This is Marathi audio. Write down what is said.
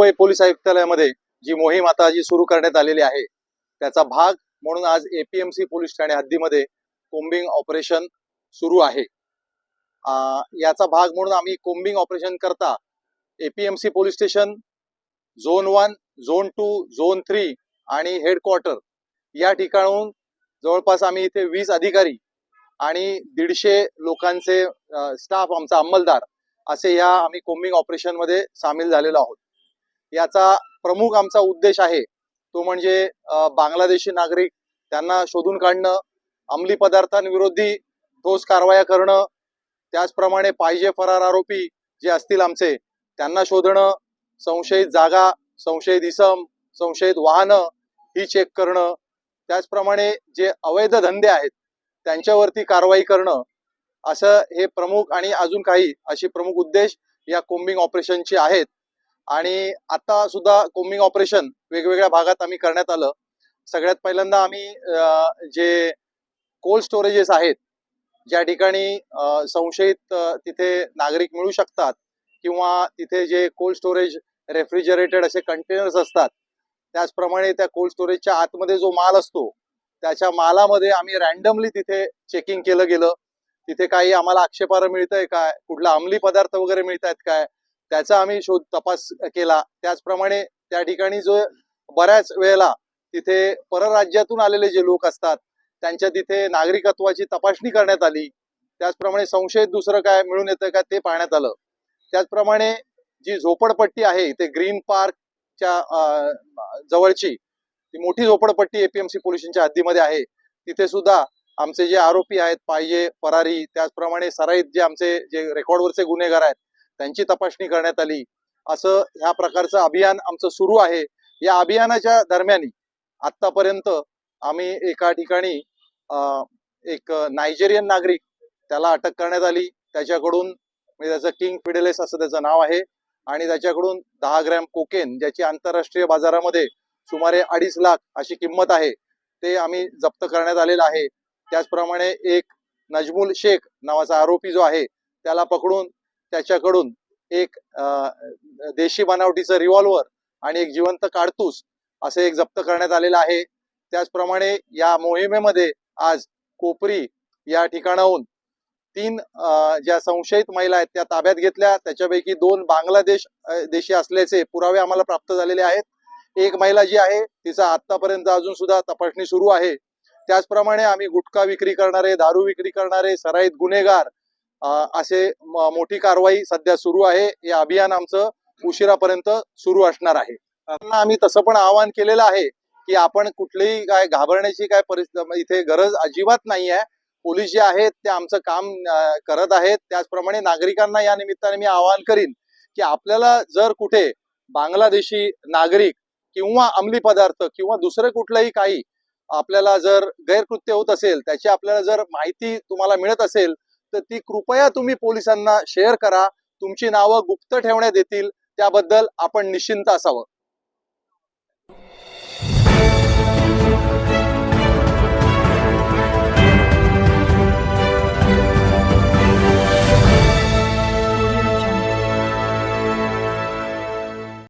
मुंबई पोलीस आयुक्तालयामध्ये जी मोहीम आता सुरू करण्यात आलेली आहे त्याचा भाग म्हणून आज एपीएमसी पोलीस ठाणे हद्दीमध्ये कोम्बिंग ऑपरेशन सुरू आहे। याचा भाग म्हणून आम्ही कोम्बिंग ऑपरेशन करता APMC police station zone 1, zone 2, zone 3 आणि हेडक्वार्टर या ठिकाणाहून जवळपास आम्ही इथे 20 अधिकारी आणि 150 लोकांचे स्टाफ आमचा अंमलदार असे या आम्ही कोम्बिंग ऑपरेशन मध्ये सामील झालेलो आहोत। याचा प्रमुख आमचा उद्देश आहे तो म्हणजे बांगलादेशी नागरिक त्यांना शोधून काढणं, अंमली पदार्थांविरोधी ठोस कारवाया करणं, त्याचप्रमाणे पाहिजे फरार आरोपी जे असतील आमचे त्यांना शोधणं, संशयित जागा, संशयित इसम, संशयित वाहनं ही चेक करणं, त्याचप्रमाणे जे अवैध धंदे आहेत त्यांच्यावरती कारवाई करणं, असं हे प्रमुख आणि अजून काही अशी प्रमुख उद्देश या कोम्बिंग ऑपरेशनचे आहेत। आणि आता सुद्धा कोम्बिंग ऑपरेशन वेगवेगळ्या भागात आम्ही करण्यात आलं। सगळ्यात पहिल्यांदा आम्ही जे कोल्ड स्टोरेजेस आहेत ज्या ठिकाणी संशयित तिथे नागरिक मिळू शकतात किंवा तिथे जे कोल्ड स्टोरेज रेफ्रिजरेटेड असे कंटेनर्स असतात त्याचप्रमाणे त्या कोल्ड स्टोरेजच्या आतमध्ये जो माल असतो त्याच्या मालामध्ये आम्ही रॅन्डमली तिथे चेकिंग केलं गेलं। तिथे काही आम्हाला आक्षेपार्ह मिळतंय काय, कुठला अंमली पदार्थ वगैरे मिळतायत काय त्याचा आम्ही शोध तपास केला। त्याचप्रमाणे त्या ठिकाणी जो बऱ्याच वेळेला तिथे परराज्यातून आलेले जे लोक असतात त्यांच्या तिथे नागरिकत्वाची तपासणी करण्यात आली। त्याचप्रमाणे संशयित दुसरं काय मिळून येतं का ते पाहण्यात आलं। त्याचप्रमाणे जी झोपडपट्टी आहे इथे ग्रीन पार्कच्या जवळची ती मोठी झोपडपट्टी एपीएमसी पोलिसांच्या हद्दीमध्ये आहे, तिथे सुद्धा आमचे जे आरोपी आहेत पाहिजे फरारी त्याचप्रमाणे सराईत जे आमचे जे रेकॉर्डवरचे गुन्हेगार आहेत त्यांची तपासणी करण्यात आली। असं ह्या प्रकारचं अभियान आमचं सुरू आहे। या अभियानाच्या दरम्यान आतापर्यंत आम्ही एका ठिकाणी एक नायजेरियन नागरिक त्याला अटक करण्यात आली, त्याच्याकडून म्हणजे त्याचं किंग फिडेलेस असं त्याचं नाव आहे आणि त्याच्याकडून 10 ग्रॅम कोकेन ज्याची आंतरराष्ट्रीय बाजारामध्ये सुमारे 2.5 लाख अशी किंमत आहे ते आम्ही जप्त करण्यात आलेलं आहे। त्याचप्रमाणे एक नजमुल शेख नावाचा आरोपी जो आहे त्याला पकडून त्याच्याकडून एक देशी बनावटीचं रिव्हॉल्वर आणि एक जिवंत कारतूस असे एक जप्त करण्यात आलेलं आहे। त्याचप्रमाणे या मोहिमेमध्ये आज कोपरी या ठिकाणाहून 3 ज्या संशयित महिला आहेत त्या ताब्यात घेतल्या, त्याच्यापैकी 2 बांगलादेश देशी असल्याचे पुरावे आम्हाला प्राप्त झालेले आहेत। एक महिला जी आहे तिचा आतापर्यंत अजून सुद्धा तपासणी सुरू आहे। त्याचप्रमाणे आम्ही गुटखा विक्री करणारे, दारू विक्री करणारे, सराईत गुन्हेगार असे मोठी कारवाई सध्या सुरू आहे। हे अभियान आमचं उशिरापर्यंत सुरू असणार आहे। आम्ही तसं पण आवाहन केलेलं आहे की आपण कुठलीही काय घाबरण्याची काय परिस्थिती इथे गरज अजिबात नाही आहे। पोलीस जे आहेत ते आमचं काम करत आहेत। त्याचप्रमाणे नागरिकांना या निमित्ताने मी आवाहन करीन की आपल्याला जर कुठे बांगलादेशी नागरिक किंवा अंमली पदार्थ किंवा दुसरे कुठलंही काही आपल्याला जर गैरकृत्य होत असेल त्याची आपल्याला जर माहिती तुम्हाला मिळत असेल तर ती कृपया तुम्ही पोलिसांना शेअर करा। तुमची नावं गुप्त ठेवण्यात येतील त्याबद्दल आपण निश्चिंत असावं।